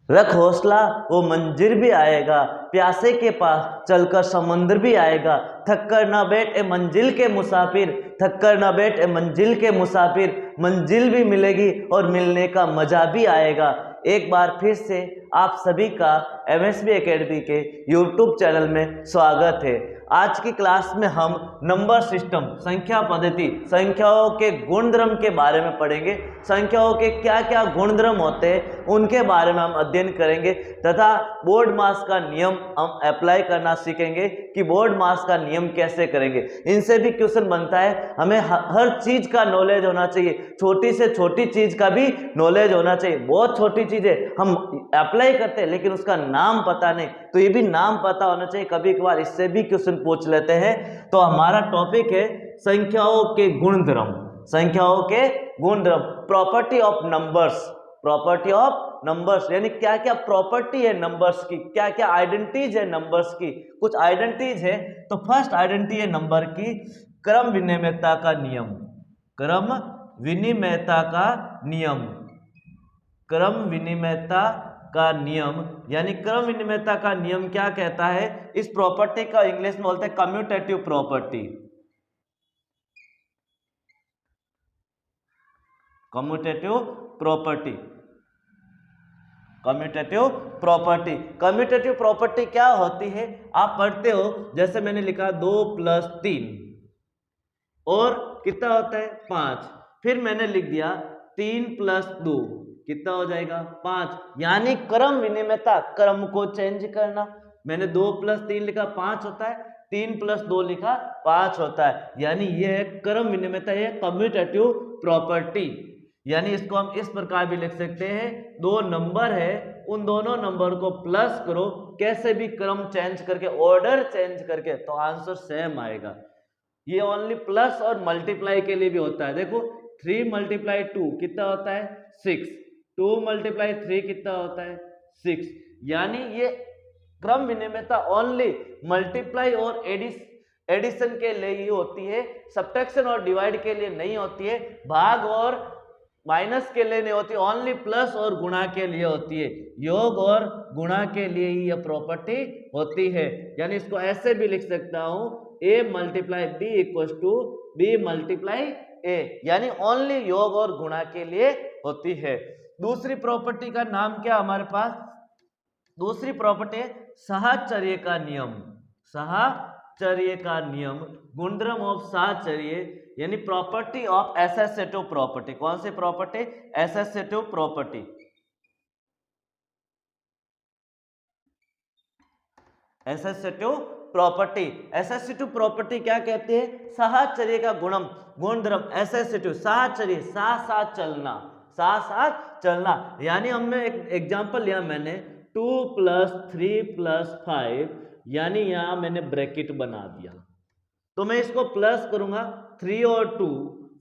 रख हौसला वो मंजिल भी आएगा, प्यासे के पास चलकर समुंदर भी आएगा। थक कर न बैठ ए मंजिल के मुसाफिर, थक कर न बैठ ए मंजिल के मुसाफिर, मंजिल भी मिलेगी और मिलने का मजा भी आएगा। एक बार फिर से आप सभी का एमएसबी एकेडमी के यूट्यूब चैनल में स्वागत है। आज की क्लास में हम नंबर सिस्टम, संख्या पद्धति, संख्याओं के गुणधर्म के बारे में पढ़ेंगे। संख्याओं के क्या क्या गुणधर्म होते हैं उनके बारे में हम अध्ययन करेंगे तथा बोर्ड मास का नियम हम अप्लाई करना सीखेंगे कि बोर्ड मास का नियम कैसे करेंगे। इनसे भी क्वेश्चन बनता है, हमें हर चीज का नॉलेज होना चाहिए, छोटी से छोटी चीज का भी नॉलेज होना चाहिए। बहुत छोटी चीजें हम अप्लाई करते हैं लेकिन उसका नाम पता नहीं, तो ये भी नाम पता होना चाहिए। कभी कभार इससे भी क्वेश्चन पूछ लेते हैं। तो हमारा टॉपिक है संख्याओं के गुणधर्म। संख्याओं के गुणधर्म, property of numbers. Property of numbers यानी क्या क्या प्रॉपर्टी है नंबर्स की, क्या क्या आइडेंटिटीज है नंबर्स की। कुछ आइडेंटिटीज है। तो फर्स्ट आइडेंटिटी है नंबर की, क्रम विनिमयता का नियम। क्रम विनिमयता का नियम, क्रम विनिमयता का नियम यानी क्रम विनिमयता का नियम क्या कहता है? इस प्रॉपर्टी का इंग्लिश में बोलते हैं commutative property. Commutative property, commutative property. Commutative property क्या होती है? आप पढ़ते हो, जैसे मैंने लिखा 2 + 3 और कितना होता है 5। फिर मैंने लिख दिया 3 + 2 कितना हो जाएगा 5। यानी क्रम विनिमयता, क्रम को चेंज करना। मैंने 2 + 3 लिखा 5 होता है, 3 + 2 लिखा 5 होता है। यानी यह है क्रम विनिमयता, यह कम्यूटेटिव प्रॉपर्टी। यानी इसको हम इस प्रकार भी लिख सकते हैं, दो नंबर है, उन दोनों नंबर को प्लस करो, कैसे भी क्रम चेंज करके, ऑर्डर चेंज करके, तो आंसर सेम आएगा। ये ओनली प्लस और मल्टीप्लाई के लिए भी होता है। देखो 3 × 2 कितना होता है 6, 2 × 3 कितना होता है 6। यानी ये क्रम विनिमयता ओनली मल्टीप्लाई और एडिशन के लिए ही होती है, सब्ट्रैक्शन और डिवाइड के लिए नहीं होती है, भाग और माइनस के लिए नहीं होती, ओनली प्लस और गुणा के लिए होती है। योग और गुणा के लिए ही यह प्रॉपर्टी होती है। यानी इसको ऐसे भी लिख सकता हूं, a × b = b × a, यानी ओनली योग और गुणा के लिए होती है। दूसरी प्रॉपर्टी का नाम क्या हमारे पास? दूसरी प्रॉपर्टी है साहचर्य का नियम। साहचर्य का नियम, गुणधर्म ऑफ साहचर्य यानी प्रॉपर्टी ऑफ एसोसिएटिव प्रॉपर्टी। कौन सी property? Associative property. Associative property, associative property क्या कहते हैं? साहचर्य का गुणधर्म एसोसिएटिव, साहचर्य, साथ साथ चलना, साथ साथ चलना। यानी हमने एक एग्जांपल लिया, मैंने 2 + 3 + 5, यानी यहां मैंने ब्रैकेट बना दिया, तो मैं इसको प्लस करूंगा, 3 और 2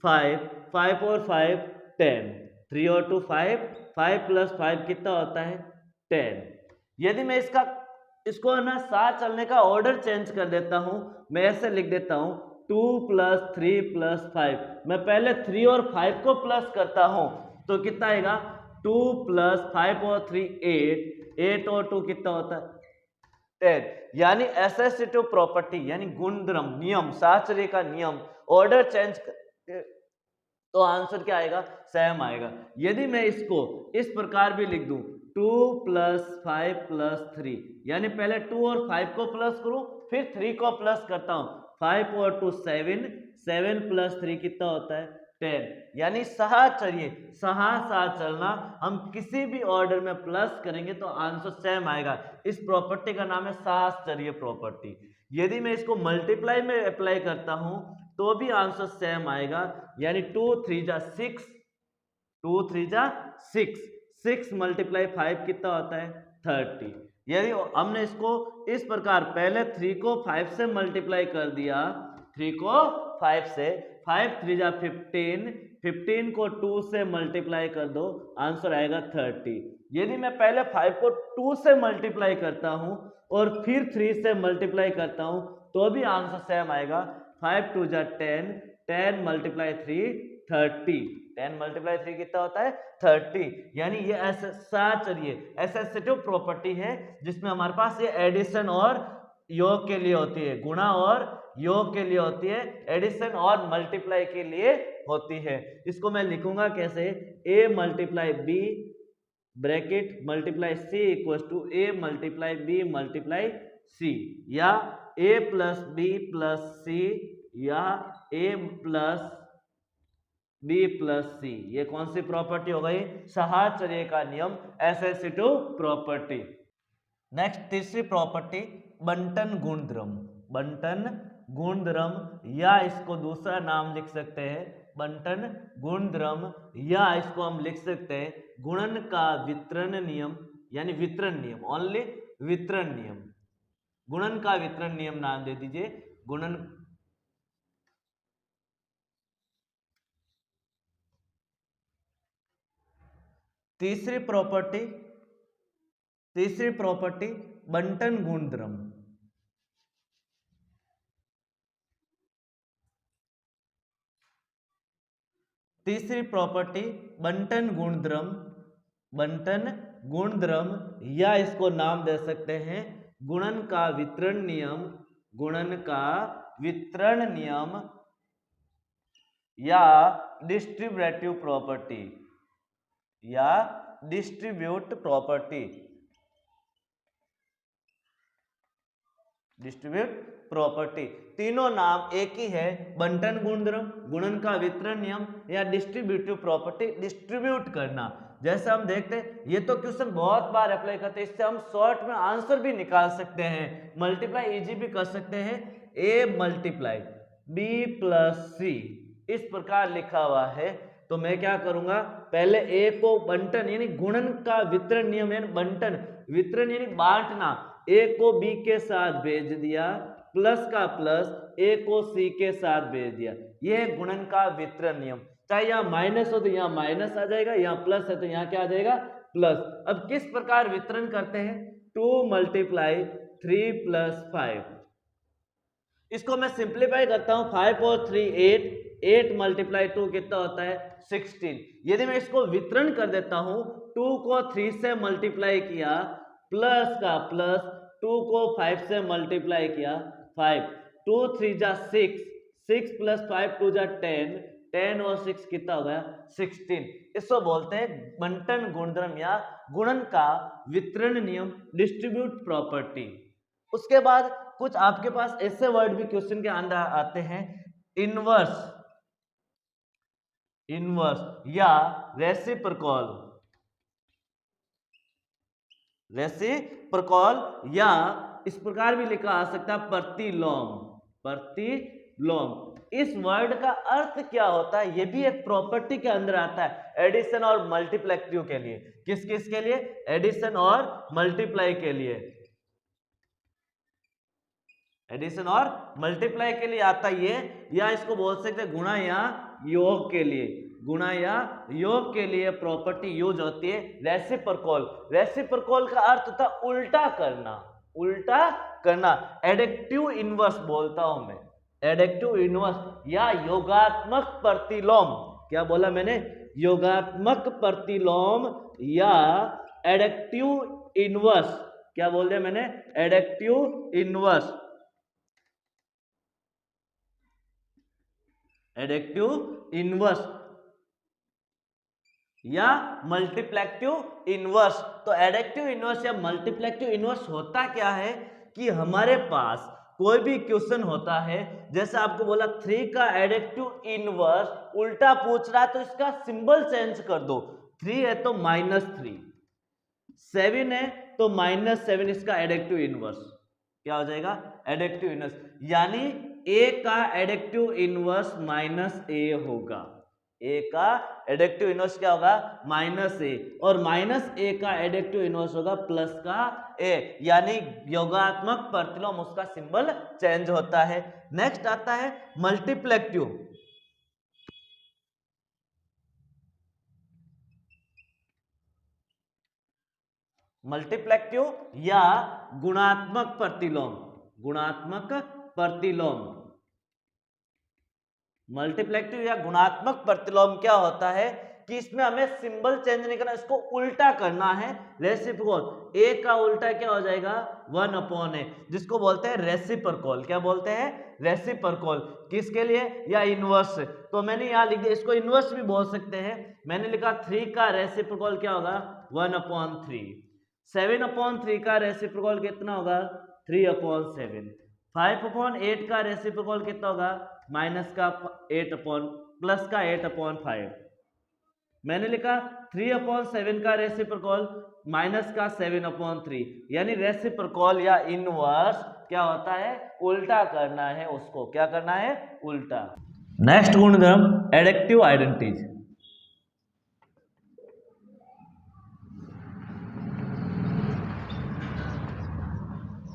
5, 5 और 5 10, 3 और 2 5, 5 + 5 कितना होता है 10। यदि मैं इसको ना साथ चलने का ऑर्डर चेंज कर देता हूं, मैं ऐसे लिख देता हूं 2 + 3 + 5, मैं पहले 3 और 5 को प्लस करता हूं, तो कितना आएगा 2 + 5 और 3 8, 8 और 2 कितना होता है 10। यानी एसोसिएटिव प्रॉपर्टी यानी गुणधर्म, नियम, साहचर्य का नियम, ऑर्डर चेंज तो आंसर क्या आएगा? सेम आएगा। यदि मैं इसको इस प्रकार भी लिख दूं 2 + 5 + 3, यानी पहले 2 और 5 को प्लस करूं, फिर 3 को प्लस करता हूं, 5 और 2 7, 7 + 3 कितना होता है 10। यानी साहचर्य, साथ चलना, हम किसी भी ऑर्डर में प्लस करेंगे तो आंसर सेम आएगा। इस प्रॉपर्टी का नाम है साहचर्य प्रॉपर्टी। यदि मैं इसको मल्टीप्लाई में अप्लाई करता हूं तो भी आंसर सेम आएगा। यानी 2 3 जा 6, 2 3 जा 6, 6 × 5 कितना होता है 30। यदि हमने इसको इस प्रकार पहले 3 को 5 से मल्टीप्लाई कर दिया, 3 को 5 से, 5 3 जा 15, 15 को 2 से मल्टीप्लाई कर दो, आंसर आएगा 30। यदि मैं पहले 5 को 2 से मल्टीप्लाई करता हूं और फिर 3 से मल्टीप्लाई करता हूं तो भी आंसर सेम आएगा। 5 2 जा 10, 10 × 3 30, 10 मल्टीप्लाई 3 कितना होता है 30। यानी ये साहचर्य एसोसिएटिव प्रॉपर्टी है जिसमें हमारे पास ये एडिशन और योग के लिए होती है, गुणा और योग के लिए होती है, एडिशन और मल्टीप्लाई के लिए होती है। इसको मैं लिखूंगा कैसे, a multiply b bracket multiply c equal to a multiply b multiply c, या a plus b plus c या a plus b plus c। ये कौन सी प्रॉपर्टी हो गई, साहचर्य का नियम, एसोसिएटिव प्रॉपर्टी। नेक्स्ट तीसरी प्रॉपर्टी बंटन गुणधर्म। बंटन गुणधर्म, या इसको दूसरा नाम लिख सकते हैं बंटन गुणधर्म, या इसको हम लिख सकते हैं गुणन का वितरण नियम, यानी वितरण नियम, ओनली वितरण नियम। गुणन का वितरण नियम नाम दे दीजिए, गुणन। तीसरी प्रॉपर्टी बंटन गुणधर्म। तीसरी प्रॉपर्टी बंटन गुणधर्म, बंटन गुणधर्म, या इसको नाम दे सकते हैं गुणन का वितरण नियम, गुणन का वितरण नियम, या डिस्ट्रीब्यूटिव प्रॉपर्टी, या डिस्ट्रीब्यूट प्रॉपर्टी, डिस्ट्रीब्यूट प्रॉपर्टी। तीनों नाम एक ही है, बंटन गुणधर्म, गुणन का वितरण नियम, या डिस्ट्रीब्यूटिव प्रॉपर्टी, डिस्ट्रीब्यूट करना। जैसे हम देखते हैं ये तो क्वेश्चन बहुत बार अप्लाई करते हैं, इससे हम शॉर्ट में आंसर भी निकाल सकते हैं, मल्टीप्लाई इजी भी कर सकते हैं। a मल्टीप्लाई b प्लस सी इस प्रकार लिखा हुआ है, तो मैं क्या करूंगा, पहले a को बंटन यानी गुणन का वितरण नियम यानी बंटन, वितरण यानी बांटना, a को b के साथ भेज दिया, प्लस का प्लस a को c के साथ भेज दिया, यह गुणन का वितरण नियम। चाहे यहाँ माइनस हो तो यहाँ माइनस आ जाएगा, यहाँ प्लस है तो यहाँ क्या आ जाएगा प्लस। अब किस प्रकार वितरण करते हैं, 2 मल्टीप्लाई 3 प्लस 5, इसको मैं सिंप्लीफाई करता हूं, 5 और 3 8, 8 मल्टीप्लाई 2 कितना होता है 16। यदि मैं इसको वितरण कर देता हूं, 2 को 3 से मल्टीप्लाई किया, प्लस का प्लस, 2 को 5 से मल्टीप्लाई किया 5, 2 3 जा 6, 6 प्लस 5 2 जा 10, 10 और 6 कितना हो गया 16। इसको बोलते हैं बंटन गुणधर्म या गुणन का वितरण नियम, डिस्ट्रीब्यूट प्रॉपर्टी। उसके बाद कुछ आपके पास ऐसे वर्ड भी क्वेश्चन के अंदर आते हैं, इनवर्स, इनवर्स या रेसिप्रोकल, रेसिप्रोकल, या इस प्रकार भी लिखा आ सकता है प्रतिलोम, प्रतिलोम। इस वर्ड का अर्थ क्या होता है, यह भी एक प्रॉपर्टी के अंदर आता है, एडिशन और मल्टीप्लेक्टिव के लिए। किस किस के लिए, एडिशन और मल्टीप्लाई के लिए, एडिशन और मल्टीप्लाई के लिए आता है ये, या इसको बोल सकते हैं गुणा या योग के लिए, गुणा या योग के लिए प्रॉपर्टी यूज होती है रेसिप्रोकल। रेसिप्रोकल का अर्थ होता है उल्टा करना, उल्टा करना, एडिक्टिव इनवर्स बोलता हूं मैं, एडिक्टिव इनवर्स या योगात्मक प्रतिलोम। क्या बोला मैंने, योगात्मक प्रतिलोम या एडिक्टिव इनवर्स। क्या बोल दिया मैंने, एडिक्टिव इनवर्स, एडिक्टिव इनवर्स या मल्टीप्लेक्टिव इनवर्स। तो एडिक्टिव इनवर्स या मल्टीप्लेक्टिव इनवर्स होता क्या है कि हमारे पास कोई भी क्वेश्चन होता है, जैसे आपको बोला 3 का एडिक्टिव इनवर्स उल्टा पूछ रहा है, तो इसका सिंबल चेंज कर दो, 3 है तो -3, 7 है तो -7, इसका एडिक्टिव इनवर्स क्या हो जाएगा, एडिक्टिव इनवर्स। यानी a का एडिक्टिव इनवर्स -a होगा, a का एडिक्टिव इनवर्स क्या होगा -a, और -a का एडिक्टिव इनवर्स होगा प्लस का a, यानी योगात्मक प्रतिलोम, उसका सिंबल चेंज होता है। नेक्स्ट आता है मल्टीप्लेक्टिव, मल्टीप्लेक्टिव या गुणात्मक प्रतिलोम, गुणात्मक प्रतिलोम, मल्टीप्लेक्टिव या गुणात्मक प्रतिलोम क्या होता है कि इसमें हमें सिंबल चेंज नहीं करना, इसको उल्टा करना है। रेसिप्रोकल ए का उल्टा क्या हो जाएगा 1/a, जिसको बोलते हैं रेसिप्रोकल। क्या बोलते हैं? रेसिप्रोकल। किसके लिए? या इनवर्स। तो मैंने यहाँ लिख दिया, इसको इनवर्स भी बोल सकते हैं। मैंने लिखा 3 का रेसिप्रोकल क्या होगा 1/3। 7/3 का रेसिप्रोकल कितना होगा 3/7। 5/8 का रेसिप्रोकल कितना होगा माइनस का 8 प्लस का 8/5। मैंने लिखा 3/7 का रेसिप्रोकल माइनस का 7/3, यानी रेसिप्रोकल या इनवर्स क्या होता है उल्टा करना है, उसको क्या करना है उल्टा। नेक्स्ट गुणधर्म एडेक्टिव आइडेंटिटीज।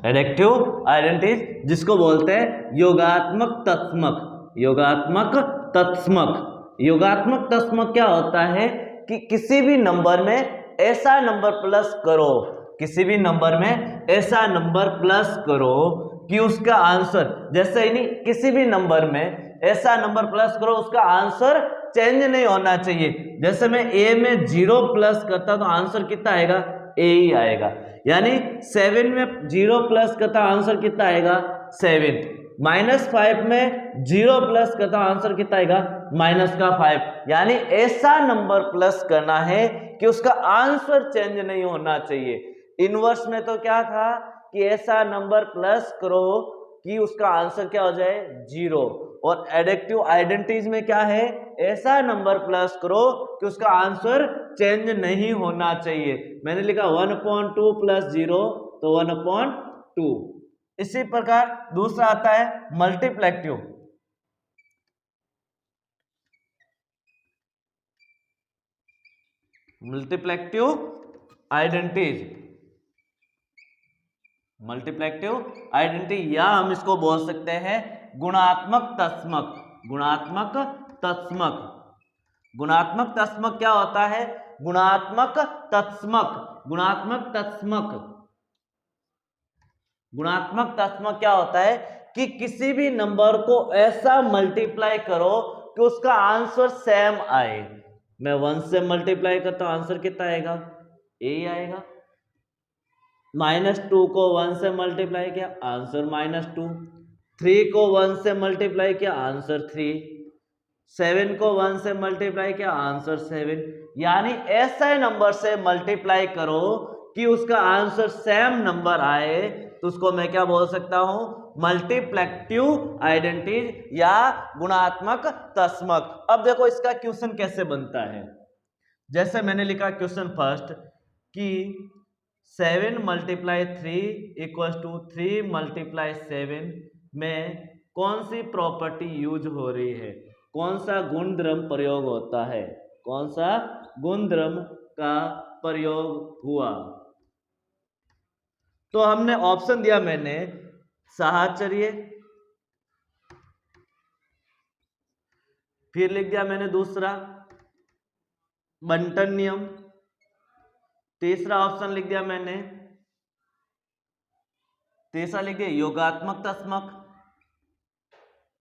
एडेक्टिव आइडेंटिटीज जिसको बोलते हैं योगात्मक तत्समक। योगात्मक तत्समक। योगात्मक तत्समक क्या होता है कि किसी भी नंबर में ऐसा नंबर प्लस करो, किसी भी नंबर में ऐसा नंबर प्लस करो कि उसका आंसर, जैसे ही नहीं, किसी भी नंबर में ऐसा नंबर प्लस करो उसका आंसर चेंज नहीं होना चाहिए। जैसे मैं ए में 0 प्लस करता तो आंसर कितना आएगा ए ही आएगा, यानी 7 में 0 प्लस करता आंसर कितना आएगा 7। -5 में 0 प्लस करता आंसर कितना आएगा माइनस का 5, यानी ऐसा नंबर प्लस करना है कि उसका आंसर चेंज नहीं होना चाहिए। इनवर्स में तो क्या था कि ऐसा नंबर प्लस करो कि उसका आंसर क्या हो जाए 0, और एडेक्टिव आइडेंटिटीज में क्या है ऐसा नंबर प्लस करो कि उसका आंसर चेंज नहीं होना चाहिए। मैंने लिखा 1/2 प्लस 0 तो 1/2। इसी प्रकार दूसरा आता है मल्टीप्लेक्टिव। मल्टीप्लेक्टिव आइडेंटिटीज। मल्टीप्लेक्टिव आइडेंटिटी या हम इसको बोल सकते हैं गुणात्मक तत्समक। गुणात्मक तत्समक। गुणात्मक तत्समक क्या होता है? गुणात्मक तत्समक। गुणात्मक तत्समक। गुणात्मक तत्समक क्या होता है कि किसी भी नंबर को ऐसा मल्टीप्लाई करो कि उसका आंसर सेम आए। मैं 1 से मल्टीप्लाई करता हूं आंसर कितना आएगा ए आएगा। -2 को 1 से मल्टीप्लाई किया आंसर -2। 3 को 1 से मल्टीप्लाई किया आंसर 3। 7 को 1 से मल्टीप्लाई किया आंसर 7। यानी ऐसे नंबर से मल्टीप्लाई करो कि उसका आंसर सेम नंबर आए, तो उसको मैं क्या बोल सकता हूं मल्टीप्लेक्टिव आइडेंटिटीज या गुणात्मक तत्समक। अब देखो इसका क्वेश्चन कैसे बनता है। जैसे मैंने लिखा क्वेश्चन फर्स्ट कि 7 × 3 = 3 × 7 में कौन सी प्रॉपर्टी यूज हो रही है, कौन सा गुणधर्म प्रयोग होता है, कौन सा गुणधर्म का प्रयोग हुआ। तो हमने ऑप्शन दिया मैंने साहचर्य, फिर लिख दिया मैंने दूसरा बंटन नियम, तीसरा ऑप्शन लिख दिया मैंने, तीसरा लिख दिया योगात्मक तत्समक।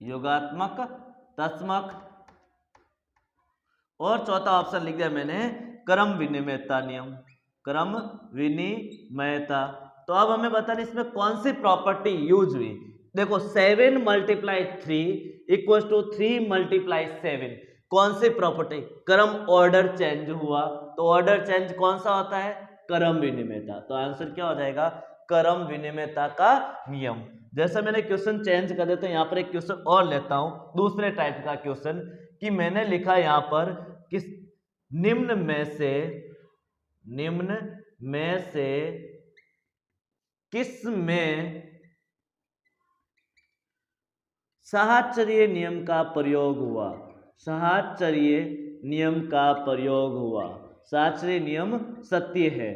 योगात्मक तत्समक। और चौथा ऑप्शन लिख दिया मैंने क्रम विनिमयता नियम। क्रम विनिमयता। तो अब हमें बताना इसमें कौन सी प्रॉपर्टी यूज हुई। देखो 7 × 3 = 3 × 7, कौन सी प्रॉपर्टी क्रम ऑर्डर चेंज हुआ। तो ऑर्डर चेंज कौन सा होता है क्रम विनिमयता। तो आंसर क्या हो जाएगा क्रम विनिमयता का नियम। जैसे मैंने क्वेश्चन चेंज कर देता हूं, यहां पर एक क्वेश्चन और लेता हूं दूसरे टाइप का क्वेश्चन कि मैंने लिखा यहां पर किस निम्न में से किस में साहचर्य नियम का प्रयोग हुआ। साहचर्य नियम का प्रयोग हुआ। साहचर्य नियम सत्य है।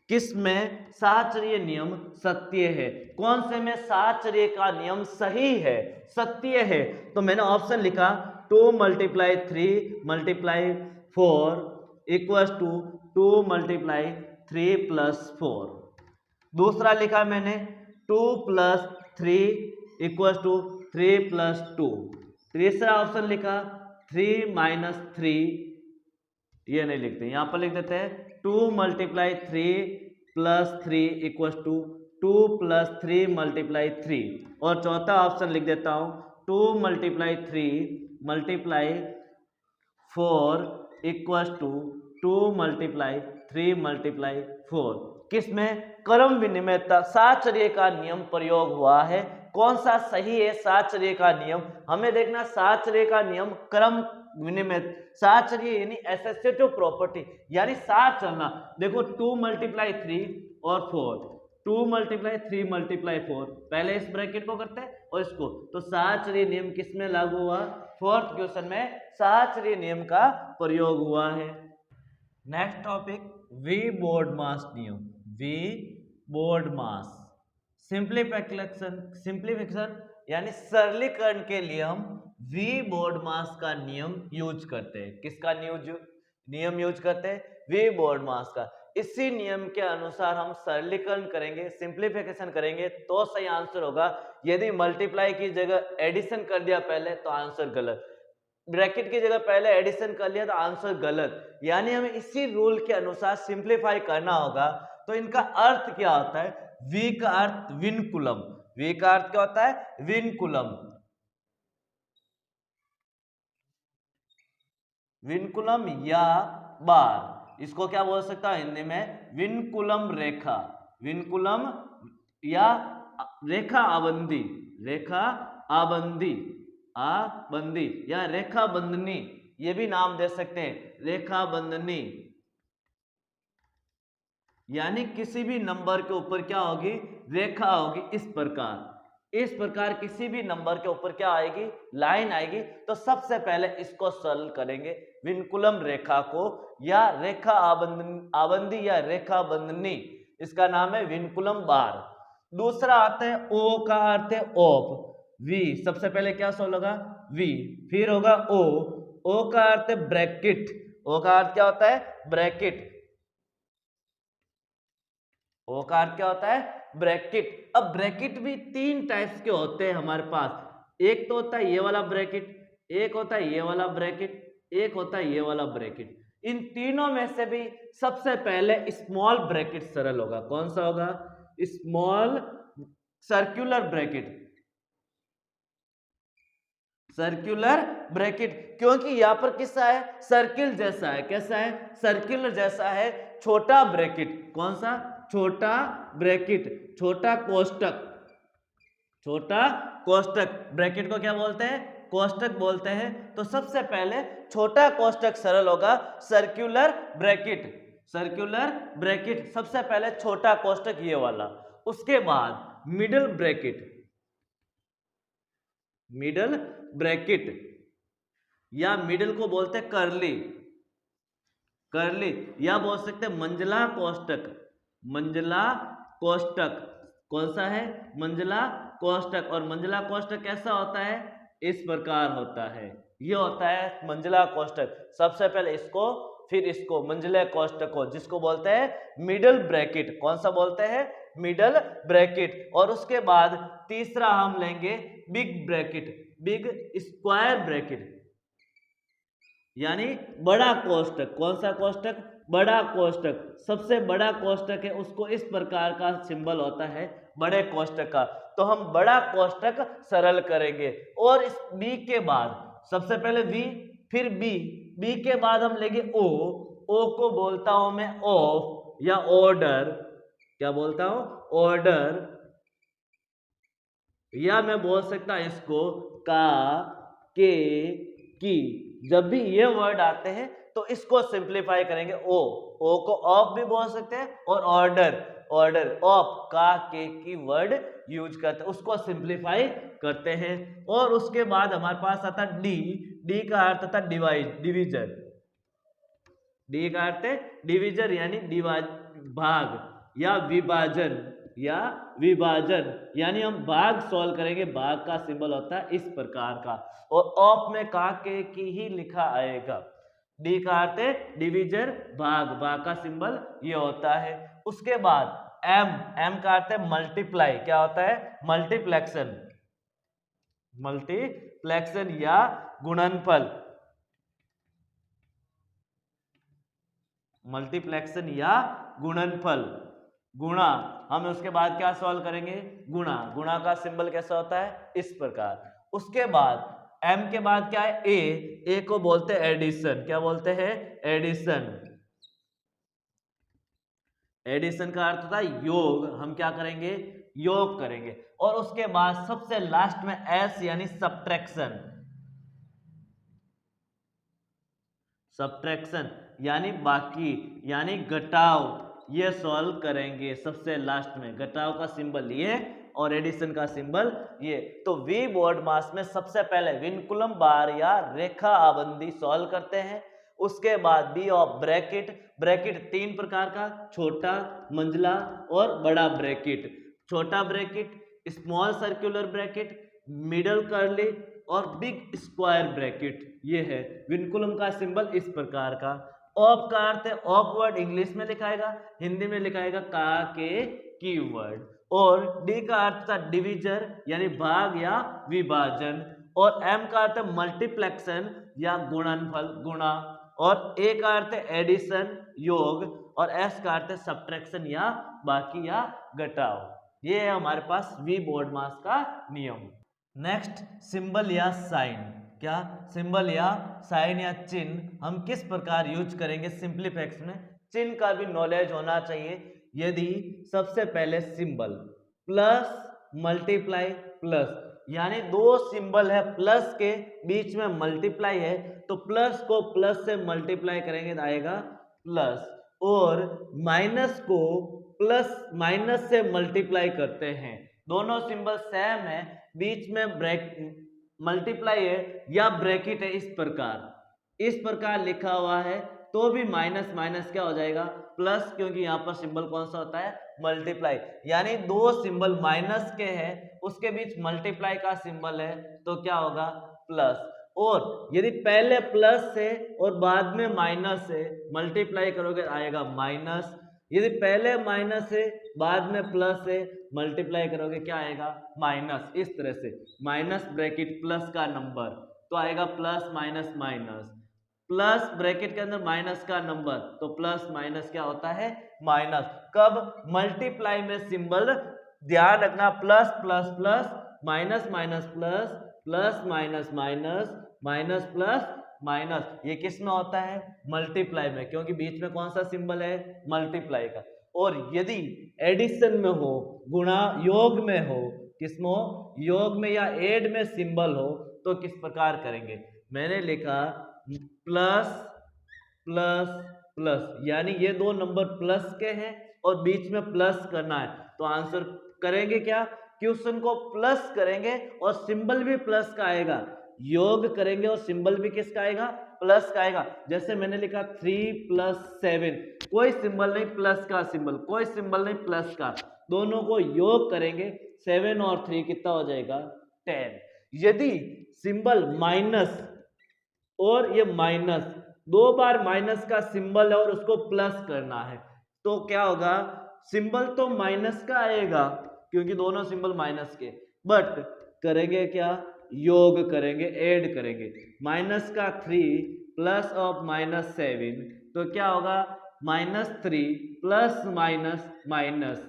किस में साहचर्य नियम सत्य है, कौन से में साहचर्य का नियम सही है सत्य है। तो मैंने ऑप्शन लिखा 2 × 3 × 4 = 2 × 3 + 4। दूसरा लिखा मैंने 2 + 3 = 3 + 2। तीसरा ऑप्शन लिखा 3 माइनस 3, ये नहीं लिखते, यहां पर लिख देते हैं 2 multiply 3 plus 3 equal to 2 plus 3 multiply 3। और चौथा ऑप्शन लिख देता हूं 2 multiply 3 multiply 4 equal to 2 multiply 3 multiply 4। किसमें क्रम विनिमयता साहचर्य का नियम प्रयोग हुआ है। कौन सा सही है साहचर्य का नियम, हमें देखना साहचर्य का नियम क्रम विनिमय साहचर्य यानी एसोसिएटिव प्रॉपर्टी यानी साथ चलना। देखो 2 मल्टीप्लाई 3 और 4, 2 मल्टीप्लाई 3 मल्टीप्लाई 4, पहले इस ब्रैकेट को करते हैं और इसको, तो साहचर्य नियम किस में लागू हुआ, फोर्थ क्वेश्चन में साहचर्य नियम का प्रयोग हुआ है। नेक्स्ट टॉपिक वी बोर्डमास नियम, वी बोर्डमास सिंप्लीफिकेशन यानी सरलीकरण के लिए हम वी बोर्डमास का नियम यूज करते हैं। किसका नियम यूज करते हैं, वी बोर्डमास का। इसी नियम के अनुसार हम सरलीकरण करेंगे, सिंप्लीफिकेशन करेंगे तो सही आंसर होगा। यदि मल्टीप्लाई की जगह एडिशन कर दिया पहले तो आंसर गलत, ब्रैकेट की जगह पहले एडिशन कर लिया तो आंसर गलत, यानी हमें इसी रूल के अनुसार सिंप्लीफाई करना होगा। तो इनका अर्थ क्या होता है, वी का अर्थ विनकुलम, वी का अर्थ क्या होता है विनकुलम, विनकुलम या बार, इसको क्या बोल सकता है हिंदी में विनकुलम रेखा, विनकुलम या रेखा आबंदी, रेखा आबंदी, आबंदी या रेखा बंधनी, ये भी नाम दे सकते हैं रेखा बंधनी। यानी किसी भी नंबर के ऊपर क्या होगी, रेखा होगी इस प्रकार किसी भी नंबर के ऊपर क्या आएगी, लाइन आएगी। तो सबसे पहले इसको सरल करेंगे विनकुलम रेखा को, या रेखा आबंदी या रेखा बंधनी, इसका नाम है विनकुलम बार। दूसरा आता है ओ का अर्थ है ऑफ, वी सबसे पहले क्या सोल होगा वी, फिर होगा ओ का अर्थ है ब्रैकेट, ओ का अर्थ क्या होता है ब्रैकेट, ओ का अर्थ क्या होता है ब्रैकेट। अब ब्रैकेट भी 3 टाइप्स के होते हैं हमारे पास, एक तो होता है ये वाला ब्रैकेट, एक होता है ये वाला ब्रैकेट, एक होता है ये वाला ब्रैकेट। इन तीनों में से भी सबसे पहले स्मॉल ब्रैकेट सरल होगा, कौन सा होगा small circular bracket, circular bracket, क्योंकि यहां पर किससा है सर्किल जैसा है, कैसा है सर्किल जैसा है। छोटा ब्रैकेट कौन सा, छोटा ब्रैकेट, छोटा कोष्टक, छोटा कोष्टक, ब्रैकेट को क्या बोलते हैं कोष्टक बोलते हैं। तो सबसे पहले छोटा कोष्टक सरल होगा सर्कुलर ब्रैकेट, सर्कुलर ब्रैकेट सबसे पहले छोटा कोष्टक ये वाला। उसके बाद मिडिल ब्रैकेट, मिडिल ब्रैकेट या मिडिल को बोलते हैं कर्ली, कर्ली या बोल सकते हैं मंझला कोष्टक, मंझला कोष्टक कौन सा है मंझला कोष्टक। और मंझला कोष्टक कैसा होता है इस प्रकार होता है, ये होता है मंझला कोष्टक। सबसे पहले इसको फिर इसको मंझले कोष्टक को, जिसको बोलते हैं मिडल ब्रैकेट, कौन सा बोलते हैं मिडल ब्रैकेट। और उसके बाद तीसरा हम लेंगे big bracket, big square bracket यानी बड़ा कोष्टक, कौन सा कोष्टक बड़ा कोष्टक, सबसे बड़ा कोष्टक है उसको इस प्रकार का सिंबल होता है बड़े कोष्टक का। तो हम बड़ा कोष्टक सरल करेंगे। और इस बी के बाद सबसे पहले वी फिर बी के बाद हम लेंगे ओ को बोलता हूं मैं ऑफ या ऑर्डर, क्या बोलता हूं ऑर्डर, या मैं बोल सकता हूं इसको का के की। जब भी ये वर्ड आते हैं तो इसको सिंप्लीफाई करेंगे ओ को ऑफ भी बोल सकते हैं और ऑर्डर ऑफ का के की वर्ड यूज करते हैं, उसको सिंप्लीफाई करते हैं। और उसके बाद हमारे पास आता डी का अर्थ था डिवीजन, डी का अर्थ है डिवीजन यानी भाग या विभाजन, या विभाजन यानी हम भाग सॉल्व करेंगे, भाग का सिंबल होता है इस प्रकार का। और ऑफ में का के की ही लिखा आएगा। डी का अर्थ है डिवीजन भाग का सिंबल ये होता है। उसके बाद एम का अर्थ है मल्टीप्लाई, क्या होता है मल्टीप्लेक्शन, मल्टीप्लेक्शन या गुणनफल, मल्टीप्लेक्शन या गुणनफल। गुणा, हम उसके बाद क्या सॉल्व करेंगे, गुणा। गुणा का सिंबल कैसा होता है, इस प्रकार। उसके बाद m के बाद क्या है, a को बोलते हैं एडिशन। क्या बोलते हैं, एडिशन। एडिशन का अर्थ होता है योग। हम क्या करेंगे, योग करेंगे। और उसके बाद सबसे लास्ट में s यानी सब्ट्रैक्शन। सब्ट्रैक्शन यानी बाकी, यानी घटाव, ये सॉल्व करेंगे सबसे लास्ट में। घटाव का सिंबल ये और एडिशन का सिंबल ये। तो वी बोर्ड मास में सबसे पहले विनकुलम बार या रेखा आबंदी सॉल्व करते हैं। उसके बाद बी ऑफ ब्रैकेट। ब्रैकेट तीन प्रकार का, छोटा, मंझला और बड़ा ब्रैकेट। छोटा bracket, small circular bracket, middle curly और बिग स्क्वायर ब्रैकेट, ये है। विनकुलम का सिंबल इस प्रकार का। ऑफ का अर्थ है ऑफवर्ड, इंग्लिश में लिखाएगा, हिंदी में लिखाएगा का के कीवर्ड। और डी का अर्थ था डिविजर यानी भाग या विभाजन। और एम का अर्थ है मल्टीप्लेक्शन या गुणनफल, गुणा। और ए का अर्थ है एडिशन, योग। और एस का अर्थ है सब्ट्रैक्शन या बाकी या घटाव। ये है हमारे पास वी बोर्ड मास का नियम। नेक्स्ट, सिंबल या साइन। क्या, सिंबल या साइन या चिन्ह हम किस प्रकार यूज करेंगे सिंप्लीफिकेश में। चिन्ह का भी नॉलेज होना चाहिए। यदि सबसे पहले सिंबल प्लस मल्टीप्लाई प्लस, यानी दो सिंबल है प्लस के बीच में मल्टीप्लाई है, तो प्लस को प्लस से मल्टीप्लाई करेंगे तो आएगा प्लस। और माइनस को प्लस माइनस से मल्टीप्लाई करते हैं, दोनों सिंबल सेम है, बीच में ब्रेक मल्टीप्लाई है या ब्रैकेट है, इस प्रकार लिखा हुआ है तो भी माइनस माइनस क्या हो जाएगा, प्लस, क्योंकि यहाँ पर सिंबल कौन सा होता है, मल्टीप्लाई। यानी दो सिंबल माइनस के हैं, उसके बीच मल्टीप्लाई का सिंबल है, तो क्या होगा, प्लस। और यदि पहले प्लस है और बाद में माइनस है, मल्टीप्लाई करोगे आएगा माइनस। यदि पहले माइनस है बाद में प्लस है, मल्टीप्लाई करोगे क्या आएगा, माइनस। इस तरह से माइनस ब्रैकेट प्लस का नंबर तो आएगा plus minus minus, plus bracket के अंदर माइनस का नंबर तो प्लस माइनस क्या होता है, माइनस। कब, मल्टीप्लाई में सिंबल ध्यान रखना, plus plus plus, minus minus plus, plus minus minus, minus plus minus, ये किस में होता है, मल्टीप्लाई में, क्योंकि बीच में कौन सा सिंबल है, मल्टीप्लाई का। और यदि एडिशन में हो, गुणा योग में हो, किसमें हो, योग में या एड में सिंबल हो, तो किस प्रकार करेंगे। मैंने लिखा प्लस प्लस प्लस, यानी ये दो नंबर प्लस के हैं और बीच में प्लस करना है, तो आंसर करेंगे क्या, क्वेश्चन को प्लस करेंगे और सिंबल भी प्लस का आएगा, योग करेंगे और सिंबल भी किसका आएगा, प्लस का आएगा। जैसे मैंने लिखा 3 + 7, कोई सिंबल नहीं प्लस का सिंबल, कोई सिंबल नहीं प्लस का, दोनों को योग करेंगे, 7 और 3 कितना हो जाएगा, 10। यदि सिंबल माइनस और ये माइनस, दो बार माइनस का सिंबल है और उसको प्लस करना है, तो क्या होगा, सिंबल तो माइनस का आएगा क्योंकि दोनों सिंबल माइनस के, बट करेंगे क्या, योग करेंगे, ऐड करेंगे। माइनस का 3 प्लस ऑफ -7 तो क्या होगा, -3 plus minus minus,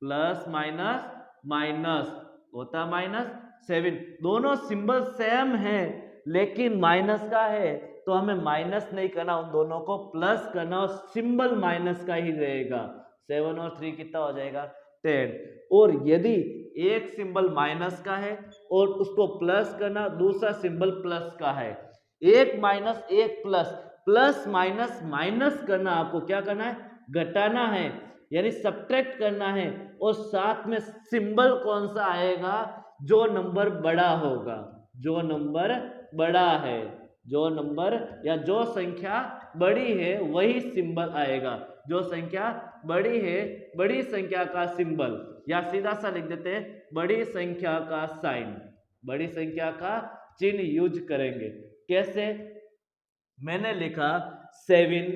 plus minus minus होता -7। दोनों सिंबल सेम है लेकिन माइनस का है, तो हमें माइनस नहीं करना, उन दोनों को प्लस करना और सिंबल माइनस का ही रहेगा। 7 और 3 कितना हो जाएगा, 10। और यदि एक सिंबल माइनस का है और उसको प्लस करना, दूसरा सिंबल प्लस का है, एक माइनस एक प्लस, प्लस माइनस माइनस करना, आपको क्या करना है, घटाना है, यानी सब्ट्रैक्ट करना है, और साथ में सिंबल कौन सा आएगा, जो नंबर बड़ा होगा, जो नंबर बड़ा है, जो नंबर या जो संख्या बड़ी है वही सिंबल आएगा, जो संख्या बड़ी है, बड़ी संख्या का सिंबल, या सीधा सा लिख देते हैं बड़ी संख्या का साइन, बड़ी संख्या का चिन्ह यूज करेंगे। कैसे, मैंने लिखा 7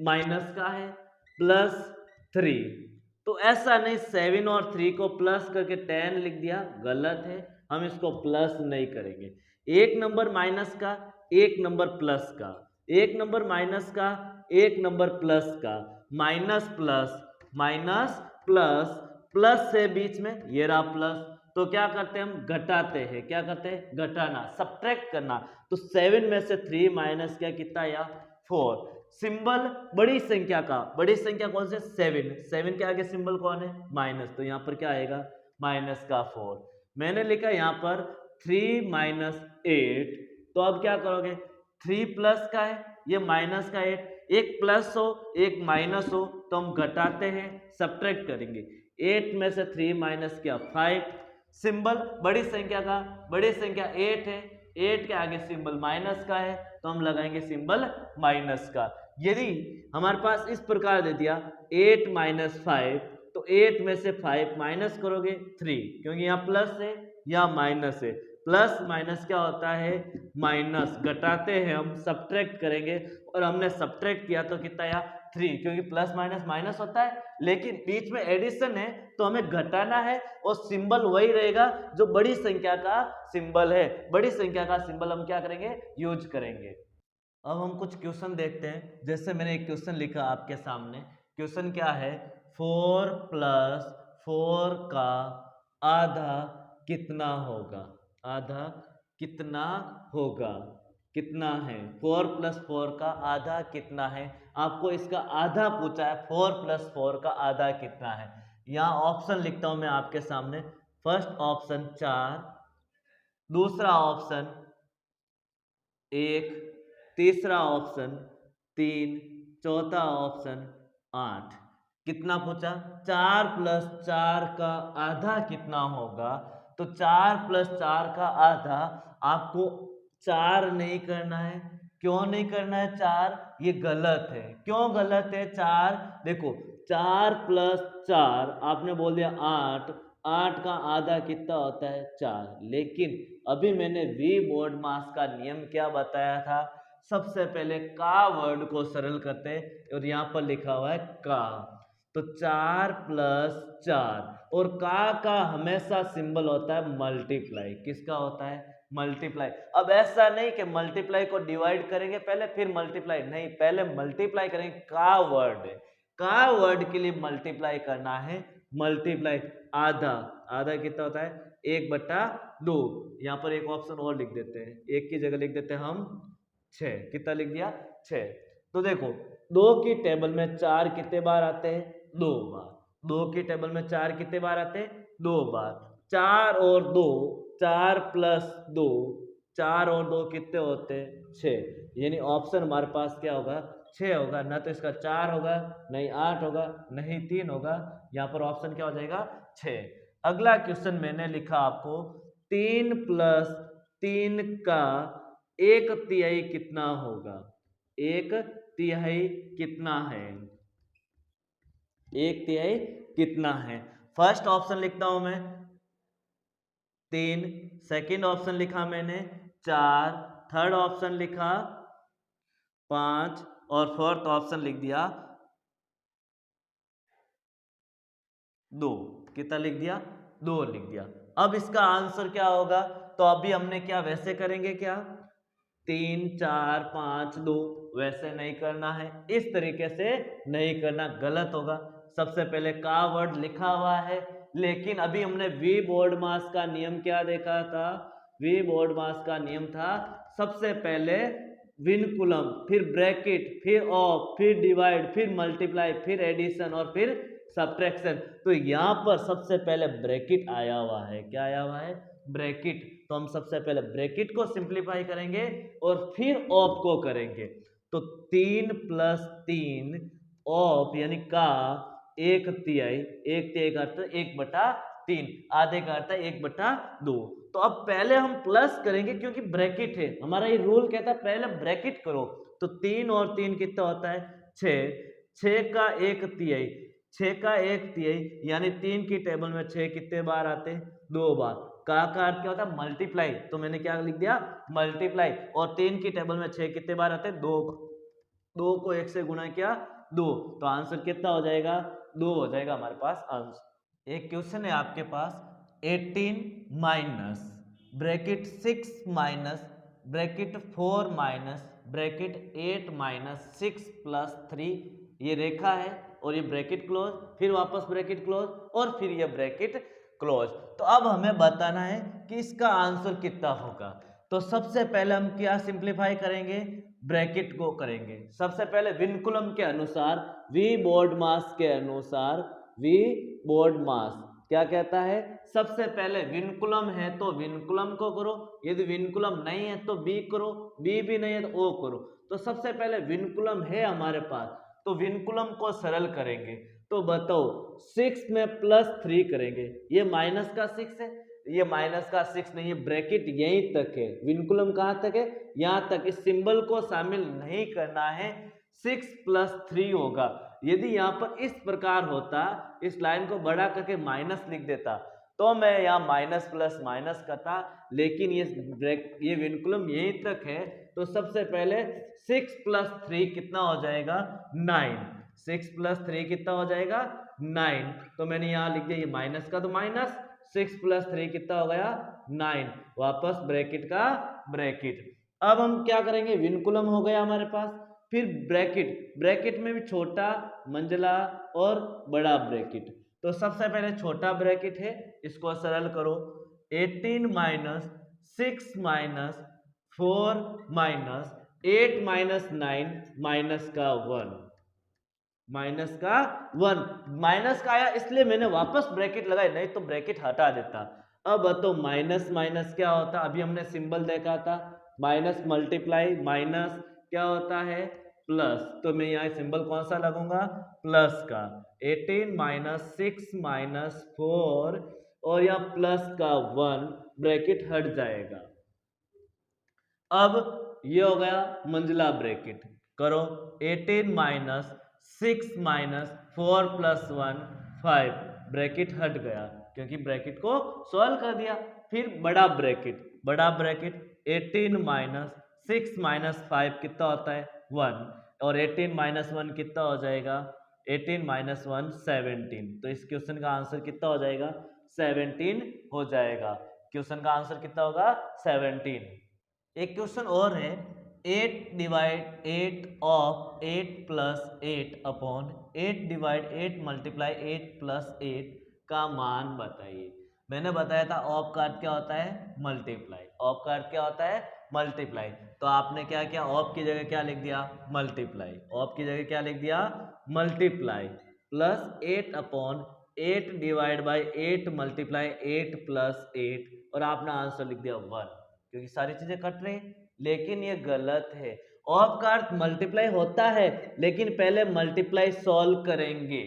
माइनस का है +3, तो ऐसा नहीं 7 और 3 को प्लस करके 10 लिख दिया, गलत है। हम इसको प्लस नहीं करेंगे। एक नंबर माइनस का, एक नंबर प्लस का, एक नंबर माइनस का, एक नंबर प्लस का, minus plus, minus plus, plus से बीच में ये रहा प्लस, तो क्या करते हैं हम घटाते हैं, क्या करते हैं घटाना, सब्ट्रैक्ट करना। तो 7 में से 3 माइनस क्या कितना आया 4। सिंबल बड़ी संख्या का, बड़ी संख्या कौन से 7, 7 के आगे सिंबल कौन है माइनस, तो यहाँ पर क्या आएगा माइनस का 4। मैंने लिखा यहाँ पर 3 माइनस 8, तो अब क्या करोगे 3 प्लस का है, ये माइनस का 8, एक प्लस हो एक माइनस हो तो हम घटाते हैं सब्ट्रैक्ट करेंगे। 8 में से 3 माइनस किया 5। सिंबल बड़ी संख्या का, बड़ी संख्या 8 है, 8 के आगे सिंबल माइनस का है तो हम लगाएंगे सिंबल माइनस का। यदि हमारे पास इस प्रकार दे दिया 8 माइनस 5, तो 8 में से 5 माइनस करोगे 3, क्योंकि यहाँ प्लस है यहाँ माइनस है, प्लस माइनस क्या होता है माइनस, घटाते हैं हम सब्ट्रैक्ट करेंगे, और हमने सब्ट्रैक्ट किया तो कितना आया 3, क्योंकि प्लस माइनस माइनस होता है, लेकिन बीच में एडिशन है तो हमें घटाना है और सिंबल वही रहेगा जो बड़ी संख्या का सिंबल है। बड़ी संख्या का सिंबल हम क्या करेंगे यूज करेंगे। अब हम कुछ क्वेश्चन देखते हैं। जैसे मैंने एक क्वेश्चन लिखा आपके सामने, क्वेश्चन क्या है 4 प्लस 4 का आधा कितना होगा, आधा कितना होगा, कितना है 4 प्लस 4 का आधा कितना है, आपको इसका आधा पूछा है, 4 प्लस 4 का आधा कितना है। यहाँ ऑप्शन लिखता हूं मैं आपके सामने, फर्स्ट ऑप्शन 4, दूसरा ऑप्शन 1, तीसरा ऑप्शन 3, चौथा ऑप्शन 8। कितना पूछा 4 प्लस 4 का आधा कितना होगा, तो 4 प्लस 4 का आधा आपको 4 नहीं करना है। क्यों नहीं करना है 4, ये गलत है। क्यों गलत है 4, देखो 4 प्लस 4 आपने बोल दिया 8, 8 का आधा कितना होता है 4, लेकिन अभी मैंने वी बोर्ड मास का नियम क्या बताया था, सबसे पहले का वर्ड को सरल करते हैं और यहाँ पर लिखा हुआ है का, तो 4 प्लस 4 और का हमेशा सिंबल होता है मल्टीप्लाई, किसका होता है मल्टीप्लाई। अब ऐसा नहीं कि मल्टीप्लाई को डिवाइड करेंगे पहले फिर मल्टीप्लाई, नहीं पहले मल्टीप्लाई करेंगे, का वर्ड है, का वर्ड के लिए मल्टीप्लाई करना है, मल्टीप्लाई आधा, आधा कितना होता है 1/2। यहाँ पर एक ऑप्शन और लिख देते हैं, एक की जगह लिख देते हैं हम 6, कितना लिख दिया 6। तो देखो 2 की टेबल में 4 कितने बार आते हैं 2 बार, 2 की टेबल में 4 कितने बार आते हैं 2 बार, 4 और 2, 4 प्लस 2, 4 और 2 कितने होते हैं 6, यानी ऑप्शन हमारे पास क्या होगा 6 होगा, ना तो इसका 4 होगा, नहीं 8 होगा, नहीं 3 होगा, यहाँ पर ऑप्शन क्या हो जाएगा 6। अगला क्वेश्चन मैंने लिखा आपको 3 प्लस 3 का 1/3 कितना होगा, 1/3 कितना है, 1/3 कितना है। फर्स्ट ऑप्शन लिखता हूं मैं 3, सेकंड ऑप्शन लिखा मैंने 4, थर्ड ऑप्शन लिखा 5 और फोर्थ ऑप्शन लिख दिया 2, कितना लिख दिया 2 लिख दिया। अब इसका आंसर क्या होगा, तो अभी हमने क्या वैसे करेंगे क्या 3 4 5 2, वैसे नहीं करना है, इस तरीके से नहीं करना, गलत होगा। सबसे पहले का वर्ड लिखा हुआ है, लेकिन अभी हमने वी बोर्ड मास का नियम क्या देखा था, वी बोर्ड मास का नियम था सबसे पहले विनकुलम, फिर ब्रैकेट, फिर ऑफ, फिर डिवाइड, फिर मल्टीप्लाई, फिर एडिशन और फिर सब्ट्रैक्शन। तो यहाँ पर सबसे पहले ब्रैकेट आया हुआ है, क्या आया हुआ है ब्रैकेट, तो हम सबसे पहले ब्रैकेट को सिंप्लीफाई करेंगे और फिर ऑफ को करेंगे। तो 3 प्लस 3 ऑफ यानी का 1/3, 1/3 का अर्थ 1/3, आधे का अर्थ 1/2। तो अब पहले हम प्लस करेंगे क्योंकि ब्रैकेट है, हमारा ये रूल कहता है पहले ब्रैकेट करो। तो 3 और 3 कितना होता है 6, 6 का 1/3, 6 का 1/3 यानी 3 की टेबल में 6 कितने बार आते हैं 2 बार, का अर्थ क्या होता है मल्टीप्लाई, तो मैंने क्या लिख दिया मल्टीप्लाई, और 3 की टेबल में 6 कितने बार आते हैं 2, 2 को 1 से गुणा किया 2, तो आंसर कितना हो जाएगा 2 हो जाएगा हमारे पास आंसर। एक क्वेश्चन है आपके पास 18 minus bracket 6 minus bracket 4 minus bracket 8 minus 6 plus 3, ये रेखा है और ये ब्रैकेट क्लोज, फिर वापस ब्रैकेट क्लोज और फिर ये ब्रैकेट क्लोज। तो अब हमें बताना है कि इसका आंसर कितना होगा। तो सबसे पहले हम क्या सिंप्लीफाई करेंगे, ब्रैकेट को करेंगे। सबसे पहले विनकुलम के अनुसार, वी बोर्ड मास के अनुसार, वी बोर्ड मास क्या कहता है, सबसे पहले विनकुलम है तो विनकुलम को करो, यदि विनकुलम नहीं है तो बी करो, बी भी नहीं है तो ओ करो। तो सबसे पहले विनकुलम है हमारे पास, तो विनकुलम को सरल करेंगे। तो बताओ 6 में प्लस 3 करेंगे, ये माइनस का 6 है, ये माइनस का 6 नहीं है, ब्रैकेट यहीं तक है, विनकुलम कहाँ तक है, यहाँ तक। इस सिंबल को शामिल नहीं करना है, 6 प्लस 3 होगा। यदि यहाँ पर इस प्रकार होता, इस लाइन को बड़ा करके माइनस लिख देता तो मैं यहाँ माइनस प्लस माइनस करता, लेकिन ये विनकुलम यहीं तक है। तो सबसे पहले 6 प्लस 3 कितना हो जाएगा, 9। 6 प्लस 3 कितना हो जाएगा, 9। तो मैंने यहाँ लिख दिया, ये माइनस का तो माइनस, 6 प्लस 3 कितना हो गया, 9। वापस ब्रैकेट का ब्रैकेट। अब हम क्या करेंगे, विनकुलम हो गया हमारे पास, फिर ब्रैकेट, ब्रैकेट में भी छोटा, मंझला और बड़ा ब्रैकेट। तो सबसे पहले छोटा ब्रैकेट है, इसको सरल करो, 18 minus 6 minus 4 minus 8 minus 9 minus का 1, माइनस का 1, माइनस का आया इसलिए मैंने वापस ब्रैकेट लगाई, नहीं तो ब्रैकेट हटा देता। अब तो माइनस माइनस क्या होता, अभी हमने सिंबल देखा था, माइनस मल्टीप्लाई माइनस क्या होता है, प्लस। तो मैं यहाँ सिंबल कौन सा लगूंगा, प्लस का। 18 माइनस 6 माइनस 4 और यहाँ प्लस का 1, ब्रैकेट हट जाएगा। अब ये हो गया मंझला ब्रैकेट, करो 18 माइनस 6 माइनस 4 प्लस 1 5, ब्रैकेट हट गया क्योंकि ब्रैकेट को सॉल्व कर दिया। फिर बड़ा ब्रैकेट, बड़ा ब्रैकेट 18 माइनस 6 माइनस 5 कितना होता है, 1, और 18 माइनस 1 कितना हो जाएगा, 18 माइनस 1 17। तो इस क्वेश्चन का आंसर कितना हो जाएगा, 17 हो जाएगा। क्वेश्चन का आंसर कितना होगा, 17। एक क्वेश्चन और है, 8 divide 8 of 8 plus 8 upon 8 divide 8 multiply 8 plus 8 का मान बताइए। मैंने बताया था ऑफ का अर्थ क्या होता है, मल्टीप्लाई, ऑफ का अर्थ क्या होता है, मल्टीप्लाई। तो आपने क्या किया, ऑफ की जगह क्या लिख दिया, मल्टीप्लाई, ऑफ की जगह क्या लिख दिया, multiply, plus 8 upon 8 divide by 8 multiply 8 plus 8, और आपने आंसर लिख दिया 1, क्योंकि सारी चीजें कट रही हैं। लेकिन ये गलत है, ऑफ का अर्थ मल्टीप्लाई होता है, लेकिन पहले मल्टीप्लाई सॉल्व करेंगे,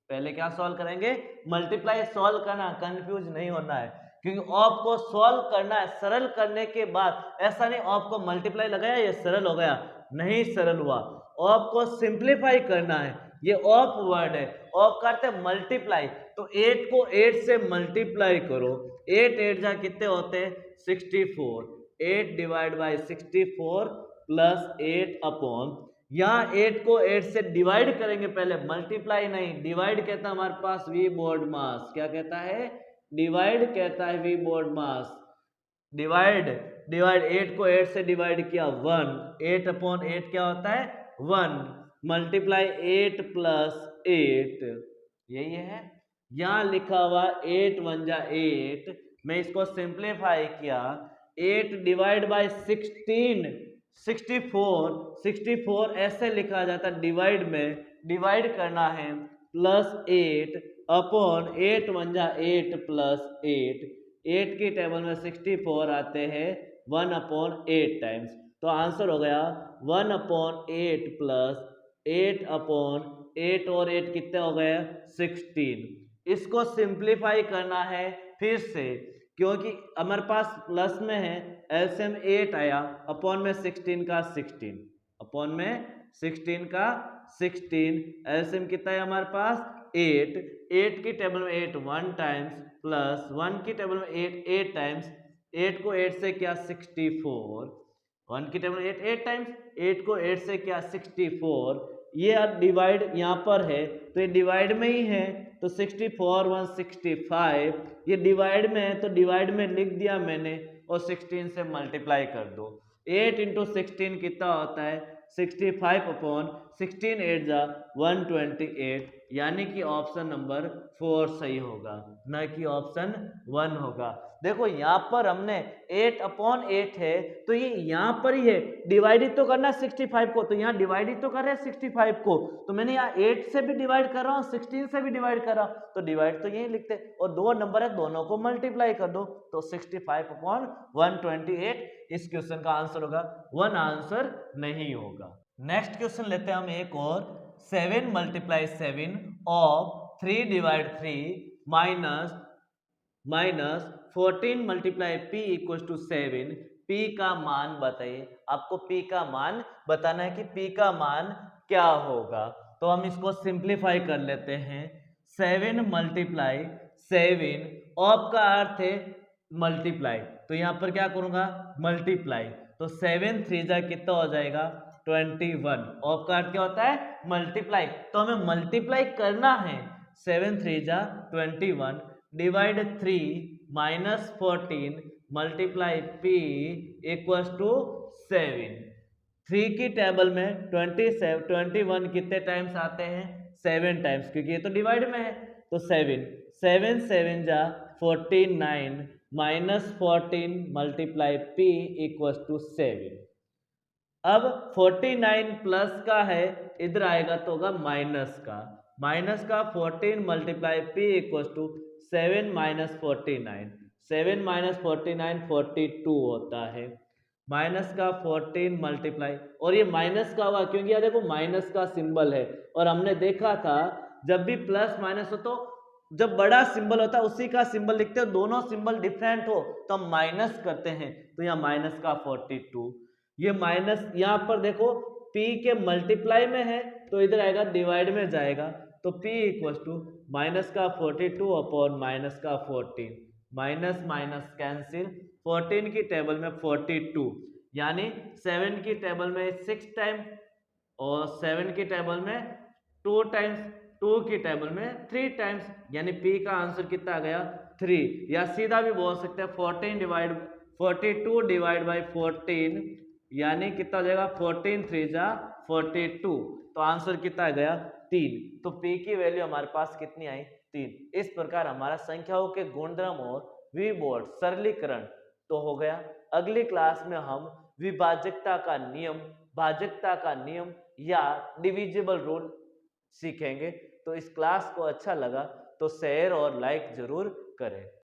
पहले क्या सॉल्व करेंगे, मल्टीप्लाई सॉल्व करना, कंफ्यूज नहीं होना है, क्योंकि ऑफ को सॉल्व करना है, सरल करने के बाद। ऐसा नहीं ऑफ को मल्टीप्लाई लगाया ये सरल हो गया, नहीं सरल हुआ, ऑफ को सिंप्लीफाई करना है, ये ऑफ वर्ड है, ऑफ करते मल्टीप्लाई। तो 8 को 8 से मल्टीप्लाई करो, 8 8 जा कितने होते हैं, 64, 8 डिवाइड बाई 64 प्लस 8 अपॉन, यहाँ 8 को 8 से डिवाइड करेंगे, पहले मल्टीप्लाई नहीं, डिवाइड कहता है हमारे पास वी बोर्ड मास, क्या कहता है, डिवाइड कहता है वी बोर्ड मास, डिवाइड, डिवाइड 8 को 8 से डिवाइड किया 1, 8 अपॉन 8 क्या होता है, 1, मल्टीप्लाई 8 प्लस 8, यही है। यहाँ लिखा हुआ 8 1 जा 8, मैं इसको सिंप्लीफाई किया, 8 डिवाइड बाई 16 64, 64 ऐसे लिखा जाता है, डिवाइड में डिवाइड करना है, प्लस 8 अपॉन 8 1 जा 8 प्लस 8, 8 की टेबल में 64 आते हैं 1 अपॉन 8 टाइम्स, तो आंसर हो गया 1 अपॉन 8 प्लस 8 अपॉन 8, और 8 कितने हो गए, 16। इसको सिंप्लीफाई करना है फिर से, क्योंकि हमारे पास प्लस में है, एलसीएम 8 आया, अपॉन में 16 का 16, अपॉन में 16 का 16, एलसीएम कितना है हमारे पास 8, 8 की टेबल में 8 1 टाइम्स, प्लस 1 की टेबल में 8 8 टाइम्स, 8 को 8 से क्या 64, 1 की टेबल में 8 8 टाइम्स, 8 को 8 से क्या 64, ये डिवाइड यहाँ पर है तो ये डिवाइड में ही है, तो 64 1 65, ये डिवाइड में है तो डिवाइड में लिख दिया मैंने, और 16 से मल्टीप्लाई कर दो। 8 इंटू 16 कितना होता है 65 अपॉन 16 8 जा 128, यानी कि ऑप्शन नंबर 4 सही होगा, न कि ऑप्शन 1 होगा। देखो यहाँ पर हमने 8 अपॉन 8 है तो ये यहाँ पर ही है, डिवाइड ही तो करना 65 को, तो यहाँ डिवाइड ही तो कर रहे हैं 65 को, तो मैंने यहाँ 8 से भी डिवाइड कर रहा हूँ 16 से भी डिवाइड कर रहा हूँ, तो डिवाइड तो यही लिखते, और दो नंबर है दोनों को मल्टीप्लाई कर दो, तो 65 अपॉन 128 इस क्वेश्चन का आंसर होगा, 1 आंसर नहीं होगा। नेक्स्ट क्वेश्चन लेते हैं हम एक और, 7 multiply 7 of 3 divide 3 minus 14 multiply p equal to 7, p का मान बताइए। आपको p का मान बताना है कि p का मान क्या होगा, तो हम इसको सिंप्लीफाई कर लेते हैं। 7 मल्टीप्लाई 7, ऑफ का अर्थ है मल्टीप्लाई, तो यहाँ पर क्या करूंगा मल्टीप्लाई, तो 7 3 जा कितना हो जाएगा 21, ऑफ का अर्थ क्या होता है मल्टीप्लाई, तो हमें मल्टीप्लाई करना है। 7 3 जा 21 divide 3 minus 14 multiply p equals to 7। 3 की टेबल में 21 कितने टाइम्स आते हैं 7 टाइम्स, क्योंकि ये तो डिवाइड में है, तो 7 7 7 जा 49 minus 14 multiply p equals to 7। अब 49 प्लस का है, इधर आएगा तो होगा माइनस का, 14 multiply p equals to 7 minus 49, 7 minus 49 42 होता है, माइनस का 14 मल्टीप्लाई, और ये माइनस का होगा क्योंकि यार देखो माइनस का सिंबल है, और हमने देखा था जब भी प्लस माइनस हो तो जब बड़ा सिंबल होता है उसी का सिंबल लिखते हो, दोनों सिंबल डिफरेंट हो तो हम माइनस करते हैं, तो यहाँ माइनस का 42, ये माइनस यहाँ पर देखो p के मल्टीप्लाई में है तो इधर आएगा डिवाइड में जाएगा, तो p इक्वल्स टू माइनस का 42 अपॉन माइनस का 14, माइनस माइनस कैंसिल, 14 की टेबल में 42, यानी 7 की टेबल में 6 टाइम और 7 की टेबल में 2 टाइम्स, 2 की टेबल में 3 टाइम्स, यानी p का आंसर कितना आ गया 3, या सीधा भी बोल सकते हैं 42 डिवाइड बाई 14, यानी कितना हो जाएगा 14 3 जा 42, तो आंसर कितना आ गया 3, तो p की वैल्यू हमारे पास कितनी आई 3। इस प्रकार हमारा संख्याओं के गुणधर्म और विभोट सरलीकरण तो हो गया। अगली क्लास में हम विभाजकता का नियम, भाजकता का नियम या डिविजिबल रूल सीखेंगे। तो इस क्लास को अच्छा लगा तो शेयर और लाइक जरूर करें।